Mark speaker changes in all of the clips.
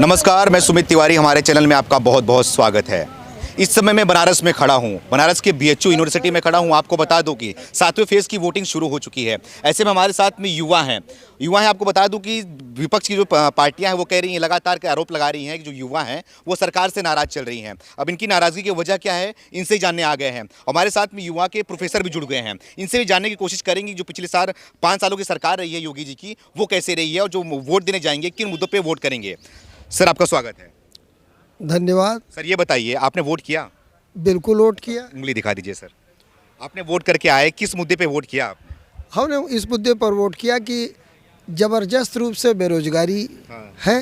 Speaker 1: नमस्कार, मैं सुमित तिवारी। हमारे चैनल में आपका बहुत बहुत स्वागत है। इस समय मैं बनारस में खड़ा हूँ, बनारस के बीएचयू यूनिवर्सिटी में खड़ा हूँ। आपको बता दूं कि 7वें फेज़ की वोटिंग शुरू हो चुकी है। ऐसे में हमारे साथ में युवा हैं। आपको बता दूं कि विपक्ष की जो पार्टियां हैं वो कह रही हैं, लगातार के आरोप लगा रही हैं कि जो युवा हैं वो सरकार से नाराज़ चल रही हैं। अब इनकी नाराज़गी की वजह क्या है, इनसे जानने आ गए हैं। हमारे साथ में युवा के प्रोफेसर भी जुड़ गए हैं। इनसे भी जानने की कोशिश करेंगे जो पिछले 5 सालों की सरकार रही है योगी जी की, वो कैसे रही है और जो वोट देने जाएंगे किन मुद्दों पर वोट करेंगे। सर, आपका स्वागत है।
Speaker 2: धन्यवाद।
Speaker 1: सर, ये बताइए, आपने वोट किया?
Speaker 2: बिल्कुल वोट किया।
Speaker 1: उंगली दिखा दीजिए सर। आपने वोट करके आए, किस मुद्दे पे वोट किया आपने?
Speaker 2: हमने इस मुद्दे पर वोट किया कि ज़बरदस्त रूप से बेरोजगारी है।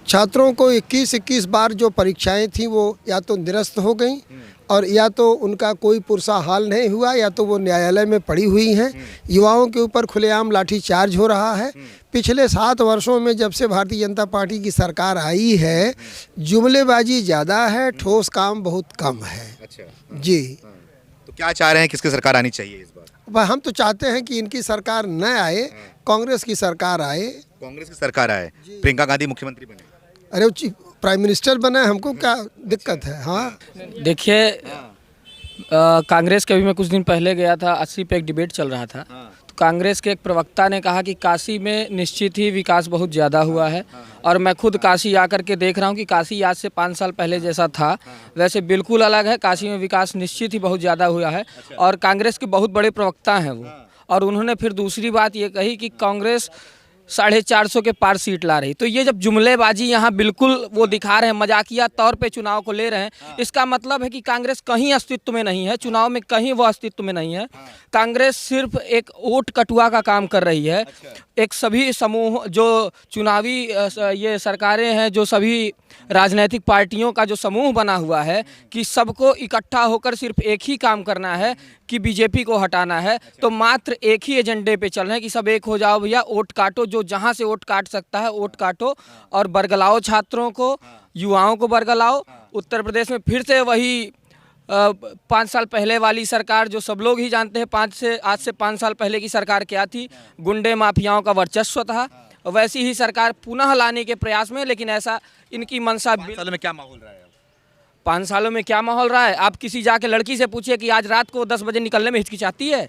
Speaker 2: छात्रों को 21 बार जो परीक्षाएं थी वो या तो निरस्त हो गई और या तो उनका कोई पुरसा हाल नहीं हुआ, या तो वो न्यायालय में पड़ी हुई हैं। युवाओं के ऊपर खुलेआम लाठीचार्ज हो रहा है। पिछले 7 वर्षों में जब से भारतीय जनता पार्टी की सरकार आई है, जुमलेबाजी ज़्यादा है, ठोस काम बहुत कम है।
Speaker 1: अच्छा।
Speaker 2: जी।
Speaker 1: तो क्या चाह रहे हैं, किसकी सरकार आनी चाहिए इस बार?
Speaker 2: हम तो चाहते हैं कि इनकी सरकार न आए, कांग्रेस की सरकार आए।
Speaker 1: कांग्रेस की सरकार आए, प्रियंका गांधी मुख्यमंत्री बने।
Speaker 2: अरे वो प्राइम मिनिस्टर बने, हमको क्या दिक्कत है। हाँ,
Speaker 3: देखिए, कांग्रेस के भी मैं कुछ दिन पहले गया था, 80 पे एक डिबेट चल रहा था। तो कांग्रेस के एक प्रवक्ता ने कहा कि काशी में निश्चित ही विकास बहुत ज़्यादा हुआ है। और मैं खुद काशी आकर के देख रहा हूँ कि काशी आज से 5 साल पहले जैसा था वैसे बिल्कुल अलग है। काशी में विकास निश्चित ही बहुत ज़्यादा हुआ है और कांग्रेस के बहुत बड़े प्रवक्ता हैं वो। और उन्होंने फिर दूसरी बात ये कही कि कांग्रेस 450 के पार सीट ला रही। तो ये जब जुमलेबाजी यहाँ बिल्कुल वो दिखा रहे हैं, मजाकिया तौर पे चुनाव को ले रहे हैं, इसका मतलब है कि कांग्रेस कहीं अस्तित्व में नहीं है, चुनाव में कहीं वो अस्तित्व में नहीं है। कांग्रेस सिर्फ एक वोट कटुआ का काम कर रही है। एक सभी समूह जो चुनावी ये सरकारें हैं, जो सभी राजनीतिक पार्टियों का जो समूह बना हुआ है कि सबको इकट्ठा होकर सिर्फ एक ही काम करना है कि बीजेपी को हटाना है। तो मात्र एक ही एजेंडे पे चल रहे हैं कि सब एक हो जाओ भैया, वोट काटो, जो जहां से वोट काट सकता है वोट काटो और बरगलाओ छात्रों को, युवाओं को बरगलाओ। उत्तर प्रदेश में फिर से वही 5 साल पहले वाली सरकार जो सब लोग ही जानते हैं, आज से 5 साल पहले की सरकार क्या थी, गुंडे माफियाओं का वर्चस्व था। वैसी ही सरकार पुनः लाने के प्रयास में, लेकिन ऐसा इनकी मंशा।
Speaker 1: 5 सालों में क्या माहौल रहा है?
Speaker 3: 5 सालों में क्या माहौल रहा है, आप किसी जाके लड़की से पूछिए कि आज रात को 10 बजे निकलने में हिचकिचाती है।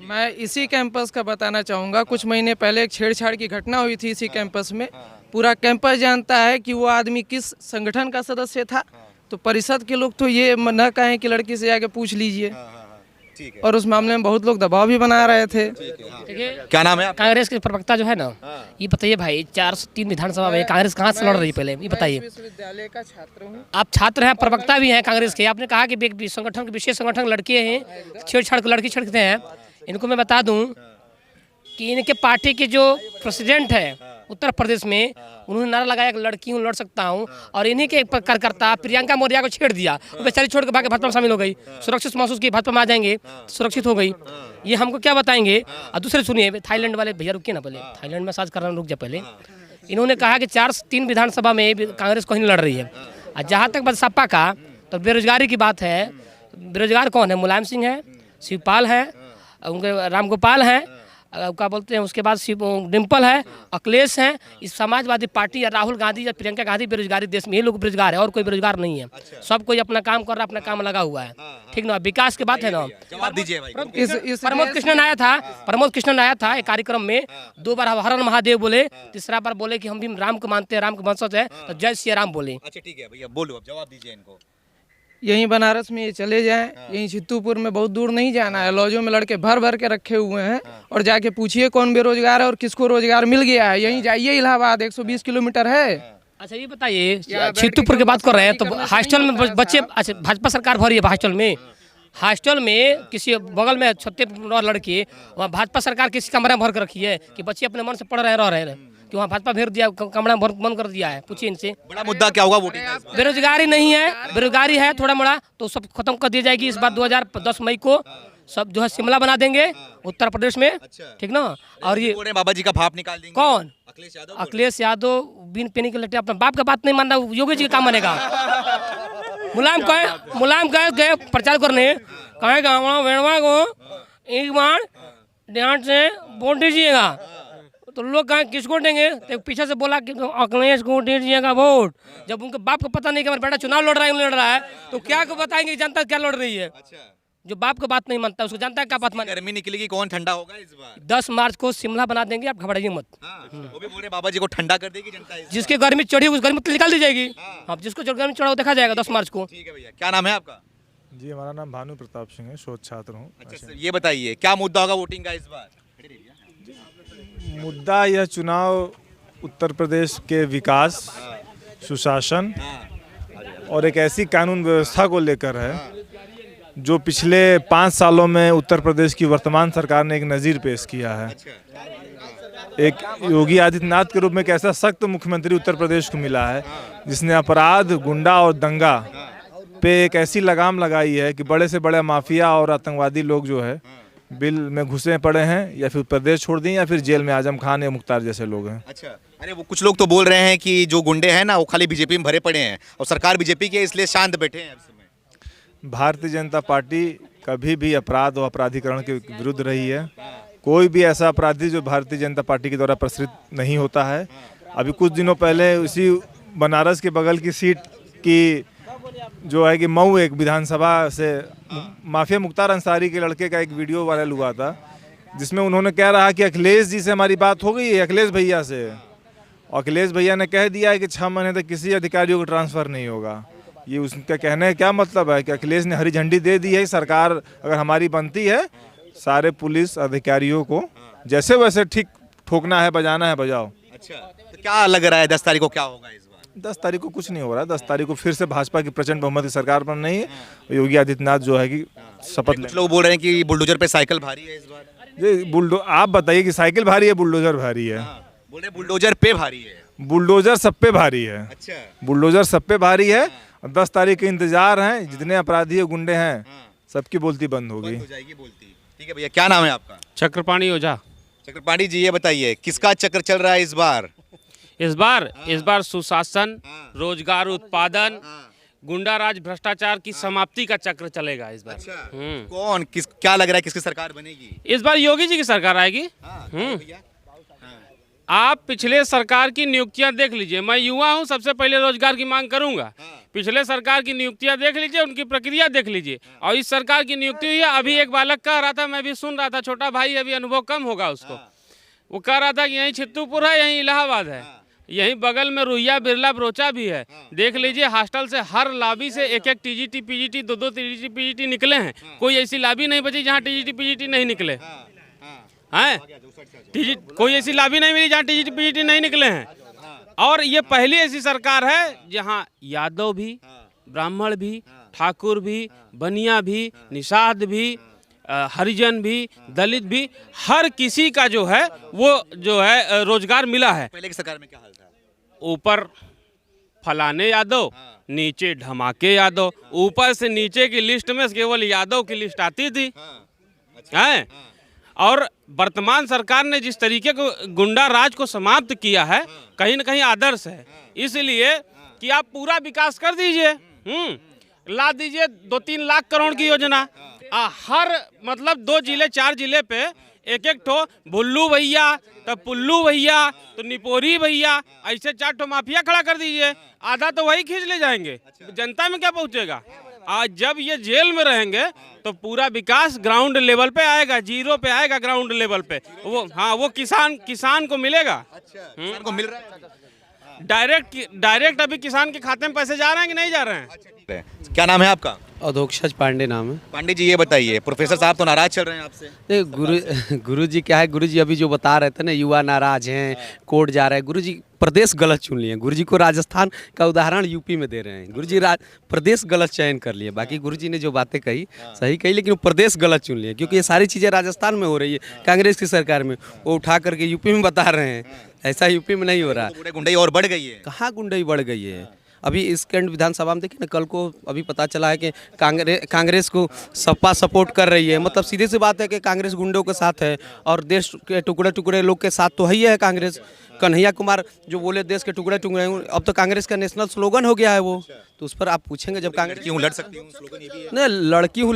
Speaker 4: मैं इसी कैंपस का बताना चाहूँगा। कुछ महीने पहले एक छेड़छाड़ की घटना हुई थी इसी कैंपस में। पूरा कैंपस जानता है कि वो आदमी किस संगठन का सदस्य था। तो परिषद के लोग तो ये न कहें कि लड़की से जाके पूछ लीजिए। और उस मामले में बहुत लोग दबाव भी बना रहे थे।
Speaker 1: क्या नाम है?
Speaker 5: कांग्रेस के प्रवक्ता जो है ना, ये बताइए भाई, 403 विधानसभा में कांग्रेस कहाँ से लड़ रही है, पहले ये बताइए।
Speaker 4: विश्वविद्यालय का छात्र हूँ।
Speaker 5: आप छात्र हैं, प्रवक्ता भी हैं कांग्रेस के। आपने कहा कि संगठन के विशेष संगठन लड़के हैं, छेड़छाड़ लड़की छेड़ते हैं। इनको मैं बता दूं कि इनके पार्टी के जो प्रेसिडेंट है उत्तर प्रदेश में, उन्होंने नारा लगाया कि लड़की हूँ, लड़ सकता हूँ। और इन्हीं के एक कार्यकर्ता प्रियंका मौर्य को छेड़ दिया। वो बेचारी छोड़ के भाग के भाजपा में शामिल हो गई। सुरक्षित महसूस की, भाजपा में आ जाएंगे, सुरक्षित हो गई। ये हमको क्या बताएंगे। और दूसरे सुनिए, थाईलैंड वाले भैया रुकिए ना, पहले थाईलैंड में साज करना रुक जाए पहले। इन्होंने कहा कि 403 विधानसभा में कांग्रेस कहीं नहीं लड़ रही है। और जहाँ तक सपा का, तो बेरोजगारी की बात है। बेरोजगार कौन है? मुलायम सिंह है, शिवपाल है, उनके रामगोपाल हैं, क्या बोलते हैं, उसके बाद डिम्पल है, अखिलेश हैं। इस समाजवादी पार्टी या राहुल गांधी या प्रियंका गांधी बेरोजगारी देश में, ये लोग बेरोजगार है और कोई बेरोजगार नहीं है। सब कोई अपना काम कर रहा है, अपना काम लगा हुआ है। ठीक ना, विकास की बात है ना।
Speaker 1: जवाब दीजिए भाई।
Speaker 5: प्रमोद कृष्णन आया था एक कार्यक्रम में, 2 बार हर हर महादेव बोले, तीसरा बार बोले कि हम भी राम को मानते हैं, राम के वंशज है, तो जय श्री राम बोले।
Speaker 1: अच्छा ठीक है भैया, बोलो, अब जवाब दीजिए इनको।
Speaker 4: यहीं बनारस में ये चले जाएं, यहीं चित्तूपुर में बहुत दूर नहीं जाना है। लॉजों में लड़के भर भर के रखे हुए हैं और जाके पूछिए कौन बेरोजगार है और किसको रोजगार मिल गया है। यहीं जाइए, इलाहाबाद 120 किलोमीटर है।
Speaker 5: अच्छा ये बताइए, चित्तूपुर की बात कर रहे हैं तो हॉस्टल में बच्चे, अच्छा भाजपा सरकार भर रही है हॉस्टल में किसी बगल में 36 लड़के, वहाँ भाजपा सरकार किसी कमरे में भर कर रखी है कि बच्चे अपने मन से पढ़ रह रहे हैं कि वहाँ भाजपा भेज दिया, कमरा भर बंद कर दिया है। पूछिए इनसे।
Speaker 1: बड़ा मुद्दा क्या होगा वोटिंग का?
Speaker 5: बेरोजगारी नहीं है, बेरोजगारी है थोड़ा मोड़ा, तो सब खत्म कर दी जाएगी इस बार। 2010 मई को सब जो है शिमला बना देंगे उत्तर प्रदेश में। ठीक ना। और ये
Speaker 1: बाबा जी का भाप निकाल देंगे।
Speaker 5: कौन? अखिलेश यादव बिन पेनी के लट्टे, अपने बाप का बात नहीं मानना, योगी जी का काम मानेगा। मुलायम गए प्रचार करने, कहे गाँव वेणवा को एक बार ध्यान से वोट दीजिएगा। तो लोग कहाँ किसको देंगे, तो पीछे से बोला कि अखिलेश को दीजिएगा वोट। जब उनके बाप को पता नहीं कि हमारा बेटा चुनाव लड़ रहा है तो क्या को बताएंगे जनता क्या लड़ रही है। जो बाप को बात नहीं मानता उसको जनता क्या बात माने।
Speaker 1: गर्मी निकलेगी, कौन ठंडा होगा इस बार?
Speaker 5: 10 मार्च को शिमला बना देंगे, आप घबराइए मत।
Speaker 1: वो भी बोल रहे बाबा जी को ठंडा कर देगी जनता इस बार।
Speaker 5: जिसकी गर्मी चढ़ी उस गर्मी तो निकाल दी जाएगी। अब जिसको जो गर्मी चढ़ा वो देखा जाएगा 10 मार्च को।
Speaker 1: ठीक है भैया, क्या नाम है आपका?
Speaker 6: जी हमारा नाम भानु प्रताप सिंह है, शोध छात्र हूँ।
Speaker 1: अच्छा सर, ये बताइए क्या मुद्दा होगा वोटिंग का इस बार?
Speaker 6: मुद्दा यह चुनाव उत्तर प्रदेश के विकास, सुशासन और एक ऐसी कानून व्यवस्था को लेकर है जो पिछले 5 सालों में उत्तर प्रदेश की वर्तमान सरकार ने एक नज़ीर पेश किया है। एक योगी आदित्यनाथ के रूप में एक ऐसा सख्त मुख्यमंत्री उत्तर प्रदेश को मिला है जिसने अपराध, गुंडा और दंगा पे एक ऐसी लगाम लगाई है कि बड़े से बड़े माफिया और आतंकवादी लोग जो है बिल में घुसे पड़े हैं या फिर प्रदेश छोड़ दिए या फिर जेल में आजम खान या मुख्तार जैसे लोग हैं।
Speaker 1: अच्छा, अरे वो कुछ लोग तो बोल रहे हैं कि जो गुंडे हैं ना वो खाली बीजेपी में भरे पड़े हैं और सरकार बीजेपी की है इसलिए शांत बैठे हैं इस समय।
Speaker 6: भारतीय जनता पार्टी कभी भी अपराध और अपराधीकरण के विरुद्ध रही है। कोई भी ऐसा अपराधी जो भारतीय जनता पार्टी के द्वारा प्रसारित नहीं होता है। अभी कुछ दिनों पहले उसी बनारस के बगल की सीट की जो है कि मऊ एक विधानसभा से माफिया मुख्तार अंसारी के लड़के का एक वीडियो वायरल हुआ था जिसमें उन्होंने कह रहा कि अखिलेश जी से हमारी बात हो गई है, अखिलेश भैया से। और अखिलेश भैया ने कह दिया है कि 6 महीने तक किसी अधिकारियों को ट्रांसफ़र नहीं होगा। ये उसका कहने का क्या मतलब है कि अखिलेश ने हरी झंडी दे दी है, सरकार अगर हमारी बनती है सारे पुलिस अधिकारियों को जैसे वैसे ठीक ठोकना है, बजाना है, बजाओ।
Speaker 1: अच्छा, तो क्या लग रहा है 10 तारीख को क्या होगा इस बार?
Speaker 6: 10 तारीख को कुछ नहीं हो रहा है। 10 तारीख को फिर से भाजपा की प्रचंड बहुमत की सरकार बन रही है। योगी आदित्यनाथ जो है कि शपथ
Speaker 1: कुछ लोग बोल रहे हैं कि बुलडोजर पे साइकिल भारी है इस बार।
Speaker 6: आप बताइए कि साइकिल भारी है बुलडोजर भारी है?
Speaker 1: बोल रहे बुलडोजर पे भारी है।
Speaker 6: बुलडोजर सब पे भारी है।
Speaker 1: अच्छा,
Speaker 6: बुलडोजर सब पे भारी है। 10 तारीख के इंतजार हैं। जितने अपराधी गुंडे हैं सबकी बोलती बंद होगी।
Speaker 1: हो जाएगी बोलती। ठीक है भैया, क्या नाम है आपका?
Speaker 7: चक्रपाणी ओझा।
Speaker 1: चक्रपाणी जी, ये बताइए किसका चक्कर चल रहा है इस बार?
Speaker 7: इस बार सुशासन, रोजगार उत्पादन, गुंडा राज, भ्रष्टाचार की समाप्ति का चक्र चलेगा इस बार।
Speaker 1: कौन क्या लग रहा है किसकी सरकार बनेगी?
Speaker 7: इस बार योगी जी की सरकार आएगी। आप पिछले सरकार की नियुक्तियां देख लीजिए। मैं युवा हूं, सबसे पहले रोजगार की मांग करूंगा। पिछले सरकार की नियुक्तियां देख लीजिए, उनकी प्रक्रिया देख लीजिए। और इस सरकार की नियुक्ति हुई है। अभी एक बालक कह रहा था, मैं भी सुन रहा था, छोटा भाई अभी अनुभव कम होगा उसको, वो कह रहा था कि यहीं छित्तूपुर है, यहीं इलाहाबाद है, यहीं बगल में रुइया बिरला ब्रोचा भी है। देख लीजिए हॉस्टल से हर लॉबी से एक टीजीटी पीजीटी, 2 टीजीटी पीजीटी निकले हैं। कोई ऐसी लॉबी नहीं बची जहाँ टीजीटी पीजीटी नहीं निकले हैं। कोई ऐसी लॉबी नहीं मिली जहाँ टीजीटी पीजीटी नहीं निकले हैं। और ये पहली ऐसी सरकार है जहाँ यादव भी, ब्राह्मण भी, ठाकुर भी, बनिया भी, निषाद भी, हरिजन भी, दलित भी, हर किसी का जो है वो जो है रोजगार मिला है।
Speaker 1: पहले की सरकार में क्या हाल था?
Speaker 7: ऊपर फलाने यादव, नीचे धमाके यादव, ऊपर से नीचे की लिस्ट में केवल यादव की लिस्ट आती थी। हैं? और वर्तमान सरकार ने जिस तरीके को गुंडा राज को समाप्त किया है, कहीं न कहीं आदर्श है। इसलिए कि आप पूरा विकास कर दीजिए, ला दीजिए 2-3 लाख करोड़ की योजना। हर मतलब 2 जिले 4 जिले पे एक ठो भुल्लू भैया, तो पुल्लू भैया, तो निपोरी भैया, ऐसे 4 ठो माफिया खड़ा कर दीजिए। आधा तो वही खींच ले जाएंगे, जनता में क्या पहुंचेगा। आज जब ये जेल में रहेंगे तो पूरा विकास ग्राउंड लेवल पे आएगा, जीरो पे आएगा ग्राउंड लेवल पे। वो किसान को मिलेगा।
Speaker 1: किसान को मिल रहा है
Speaker 7: डायरेक्ट अभी किसान के खाते में पैसे जा रहे हैं कि नहीं जा रहे हैं?
Speaker 1: क्या नाम है आपका?
Speaker 8: अधोक्षज पांडे नाम है।
Speaker 1: पांडे जी, ये बताइए प्रोफेसर साहब तो नाराज चल रहे हैं आपसे।
Speaker 8: नहीं, गुरु जी क्या है, गुरु जी अभी जो बता रहे थे ना, युवा नाराज हैं, कोर्ट जा रहे हैं। गुरु जी प्रदेश गलत चुन लिए। गुरु जी को राजस्थान का उदाहरण यूपी में दे रहे हैं। गुरु जी प्रदेश गलत चयन कर लिए। बाकी गुरु जी ने जो बातें कही सही कही, लेकिन वो प्रदेश गलत चुन लिए, क्योंकि ये सारी चीज़ें राजस्थान में हो रही है कांग्रेस की सरकार में, वो उठा करके यूपी में बता रहे हैं। ऐसा यूपी में नहीं हो रहा।
Speaker 1: गुंडाई और बढ़ गई है।
Speaker 8: कहाँ गुंडाई बढ़ गई है? अभी इस कैंट विधानसभा में देखिए ना, कल को अभी पता चला है कि कांग्रेस को सपा सपोर्ट कर रही है। मतलब सीधी सी बात है कि कांग्रेस गुंडों के साथ है और देश के टुकड़े टुकड़े लोग के साथ तो है ही है कांग्रेस। कन्हैया कुमार जो बोले देश के टुकड़े टुकड़े, अब तो कांग्रेस का नेशनल स्लोगन हो गया है वो। तो उस पर आप पूछेंगे जब कांग्रेस
Speaker 1: क्यों लड़ सकती हूँ, स्लोगन ये भी है।
Speaker 8: नहीं, लड़की हूँ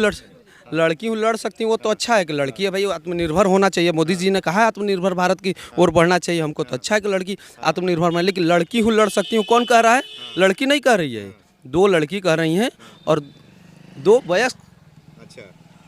Speaker 8: लड़की हूँ लड़ सकती हूँ, वो तो अच्छा है कि लड़की है भाई, आत्मनिर्भर होना चाहिए। मोदी जी ने कहा है आत्मनिर्भर भारत की ओर बढ़ना चाहिए हमको, तो अच्छा है कि लड़की आत्मनिर्भर बने। लेकिन लड़की हूँ लड़ सकती हूँ कौन कह रहा है? लड़की नहीं कह रही है, 2 लड़की कह रही हैं और 2 वयस्क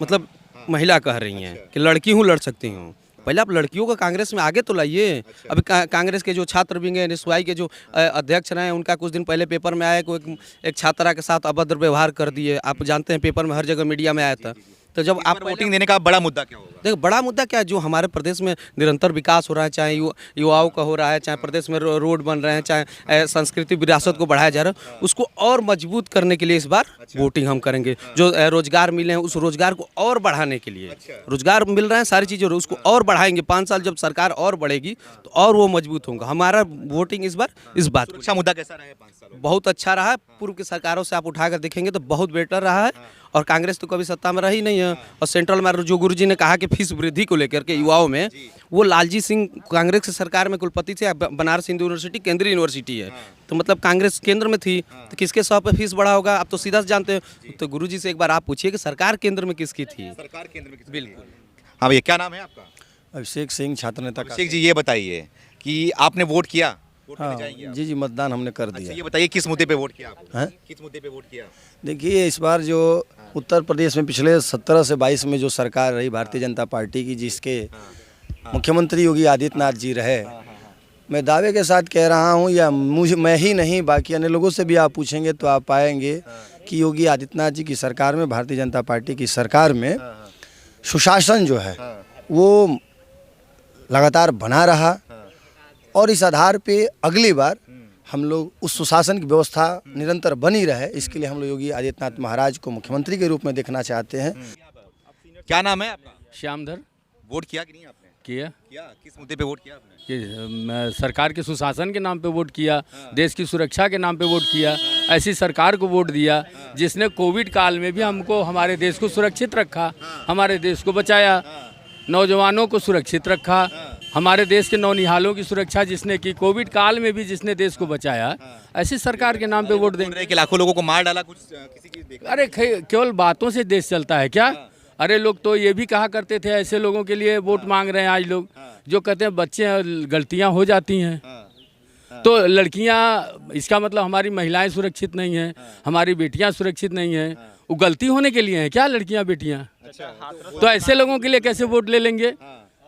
Speaker 8: मतलब महिला कह रही हैं कि लड़की हूँ लड़ सकती हूँ। पहले आप लड़कियों को कांग्रेस में आगे तो लाइए। अभी कांग्रेस के जो छात्र विंग है, NSY के जो अध्यक्ष रहे हैं, उनका कुछ दिन पहले पेपर में आया कि एक छात्रा के साथ अभद्र व्यवहार कर दिए। आप जानते हैं, पेपर में हर जगह मीडिया में आया था। तो जब आप
Speaker 1: वोटिंग देने का बड़ा मुद्दा क्या होगा?
Speaker 8: देखो बड़ा मुद्दा क्या है, जो हमारे प्रदेश में निरंतर विकास हो रहा है, चाहे युवाओं का हो रहा है, चाहे प्रदेश में रोड बन रहे हैं, चाहे संस्कृति विरासत को बढ़ाया जा रहा है, उसको और मजबूत करने के लिए इस बार वोटिंग हम करेंगे। जो रोजगार मिले हैं उस रोजगार को और बढ़ाने के लिए, रोजगार मिल रहे हैं सारी चीज़ें, उसको और बढ़ाएंगे। 5 साल जब सरकार और बढ़ेगी तो और वो मजबूत होगा। हमारा वोटिंग इस बार इस बात को।
Speaker 1: अच्छा मुद्दा कैसा रहा है 5 सालों में?
Speaker 8: बहुत अच्छा रहा है। पूर्व की सरकारों से आप उठाकर देखेंगे तो बहुत बेटर रहा है। और कांग्रेस तो कभी सत्ता में रही नहीं है। और सेंट्रल में जो गुरुजी ने कहा कि फीस वृद्धि को लेकर के युवाओं में, वो लालजी सिंह कांग्रेस की सरकार में कुलपति थे। बनारस हिंदू यूनिवर्सिटी केंद्रीय यूनिवर्सिटी है, तो मतलब कांग्रेस केंद्र में थी, तो किसके 100 पे फीस बढ़ा होगा आप तो सीधा से जानते हैं। तो गुरुजी से एक बार आप पूछिए कि सरकार केंद्र में किसकी थी?
Speaker 1: सरकार केंद्र में बिल्कुल। हाँ भैया, क्या नाम है आपका?
Speaker 9: अभिषेक सिंह, छात्र नेता।
Speaker 1: अभिषेक जी, ये बताइए कि आपने वोट किया?
Speaker 9: हाँ जी, मतदान हमने कर दिया।
Speaker 1: अच्छा, ये बताइए किस मुद्दे पे वोट किया आपने?
Speaker 9: हैं?
Speaker 1: किस मुद्दे पे वोट किया?
Speaker 9: देखिए, इस बार जो उत्तर प्रदेश में पिछले 17 से 22 में जो सरकार रही भारतीय जनता पार्टी की, जिसके मुख्यमंत्री योगी आदित्यनाथ जी रहे, मैं दावे के साथ कह रहा हूँ, या मैं ही नहीं बाकी अन्य लोगों से भी आप पूछेंगे तो आप पाएंगे कि योगी आदित्यनाथ जी की सरकार में, भारतीय जनता पार्टी की सरकार में सुशासन जो है वो लगातार बना रहा। और इस आधार पे अगली बार हम लोग उस सुशासन की व्यवस्था निरंतर बनी रहे, इसके लिए हम लोग योगी आदित्यनाथ महाराज को मुख्यमंत्री के रूप में देखना चाहते हैं।
Speaker 1: क्या नाम है आपका?
Speaker 10: श्यामधर।
Speaker 1: वोट किया कि नहीं आपने?
Speaker 10: किया।
Speaker 1: किस मुद्दे पे वोट किया आपने?
Speaker 10: मैं सरकार के सुशासन के नाम पे वोट किया, देश की सुरक्षा के नाम पे वोट किया, ऐसी सरकार को वोट दिया जिसने कोविड काल में भी हमको, हमारे देश को सुरक्षित रखा, हमारे देश को बचाया, नौजवानों को सुरक्षित रखा, हमारे देश के नौनिहालों की सुरक्षा जिसने की, कोविड काल में भी जिसने देश को बचाया, ऐसी सरकार के नाम पे वोट देंगे।
Speaker 1: कि लाखों लोगों को मार डाला, कुछ किसी की देखा?
Speaker 10: अरे केवल बातों से देश चलता है क्या? अरे लोग तो ये भी कहा करते थे, ऐसे लोगों के लिए वोट मांग रहे हैं आज लोग, जो कहते हैं बच्चे गलतियां हो जाती हैं तो लड़कियां, इसका मतलब हमारी महिलाएं सुरक्षित नहीं हैं, हमारी बेटियां सुरक्षित नहीं हैं। वो गलती होने के लिए हैं क्या लड़कियां बेटियां? तो ऐसे लोगों के लिए कैसे वोट ले लेंगे?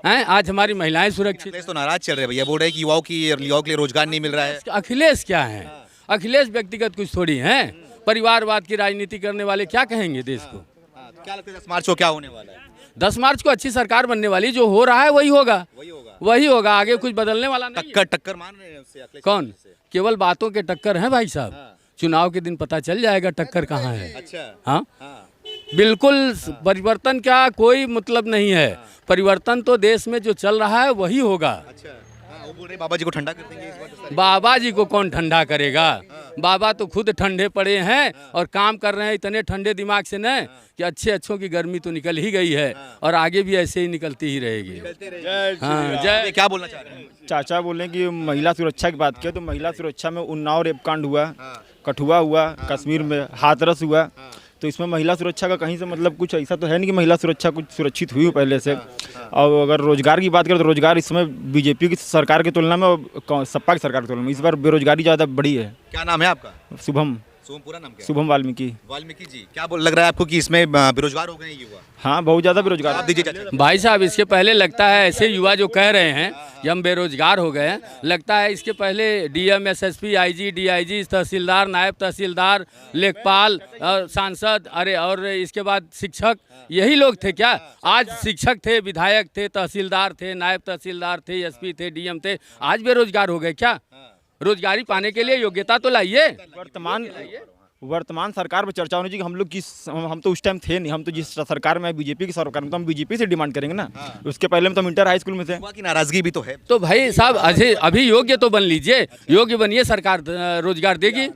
Speaker 10: हैं, आज हमारी महिलाएं सुरक्षित।
Speaker 1: अखिलेश तो नाराज चल रहे हैं भैया, बोल रहे हैं कि युवाओं के लिए रोजगार नहीं मिल रहा है।
Speaker 10: अखिलेश क्या है? अखिलेश व्यक्तिगत कुछ थोड़ी हैं, परिवारवाद की राजनीति करने वाले। क्या कहेंगे देश को?
Speaker 1: क्या लगता है 10 मार्च को क्या होने वाला है?
Speaker 10: 10 मार्च को अच्छी सरकार बनने वाली, जो हो रहा है वही होगा, वही होगा, आगे कुछ बदलने वाला नहीं।
Speaker 1: टक्कर मान रहे हैं उससे अखिलेश?
Speaker 10: कौन? केवल बातों के टक्कर हैं भाई साहब। चुनाव के दिन पता चल जाएगा टक्कर कहाँ है।
Speaker 1: अच्छा।
Speaker 10: हाँ, बिल्कुल परिवर्तन का कोई मतलब नहीं है। परिवर्तन तो देश में जो चल रहा है वही होगा।
Speaker 1: अच्छा, वो बोल रहे बाबा जी को ठंडा कर देंगे इस बार।
Speaker 10: बाबा जी को कौन ठंडा करेगा? बाबा तो खुद ठंडे पड़े हैं और काम कर रहे हैं इतने ठंडे दिमाग से न, कि अच्छों की गर्मी तो निकल ही गई है और आगे भी ऐसे ही निकलती ही रहेगी। हाँ, जय।
Speaker 1: क्या बोलना चाह रहे हैं?
Speaker 11: चाचा बोले कि महिला सुरक्षा की बात किया, तो महिला सुरक्षा में उन्नाव रेप कांड हुआ, कठुआ हुआ, कश्मीर में हाथरस हुआ, तो इसमें महिला सुरक्षा का कहीं से मतलब कुछ ऐसा तो है नहीं कि महिला सुरक्षा कुछ सुरक्षित हुई हो पहले से। और अगर रोजगार की बात करें तो रोजगार इस समय बीजेपी की सरकार की तुलना में और सपा की सरकार की तुलना में इस बार बेरोजगारी ज़्यादा बढ़ी है।
Speaker 1: क्या नाम है आपका?
Speaker 11: शुभम।
Speaker 1: पूरा नाम क्या?
Speaker 11: शुभम वाल्मीकि।
Speaker 1: वाल्मीकि जी, क्या लग रहा है आपको कि इसमें बेरोजगार हो गए युवा?
Speaker 11: हाँ, बहुत ज़्यादा बेरोजगार।
Speaker 1: आप दीजिए चाचा।
Speaker 10: भाई साहब, इसके पहले लगता है ऐसे युवा जो कह रहे हैं कि हम बेरोजगार हो गए हैं, लगता है इसके पहले डीएम, एसएसपी, आईजी, डीआईजी, तहसीलदार, नायब तहसीलदार, लेखपाल और सांसद, अरे और इसके बाद शिक्षक, यही लोग थे क्या? आज शिक्षक थे, विधायक थे, तहसीलदार थे, नायब तहसीलदार थे, एसपी थे, डीएम थे, आज बेरोजगार हो गए क्या? रोजगारी पाने के लिए योग्यता तो लाइए।
Speaker 11: वर्तमान सरकार में चर्चा होनी चाहिए कि हम लोग हम तो उस टाइम थे नहीं, हम तो जिस सरकार में बीजेपी की सरकार में, तो हम बीजेपी से डिमांड करेंगे ना। उसके पहले में तो हम इंटर हाई स्कूल में थे।
Speaker 1: की नाराजगी भी तो है।
Speaker 10: तो भाई साहब अभी योग्य तो बन लीजिए, योग्य बनिए, सरकार रोजगार देगी।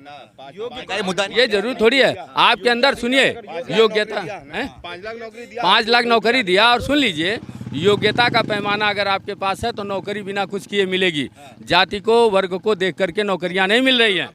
Speaker 1: मुद्दा
Speaker 10: ये जरूर थोड़ी है आपके अंदर। सुनिए, योग्यता 5 लाख नौकरी दिया, और सुन लीजिए, योग्यता का पैमाना अगर आपके पास है तो नौकरी बिना कुछ किए मिलेगी। जाति को, वर्ग को देख करके नौकरियां नहीं मिल रही हैं।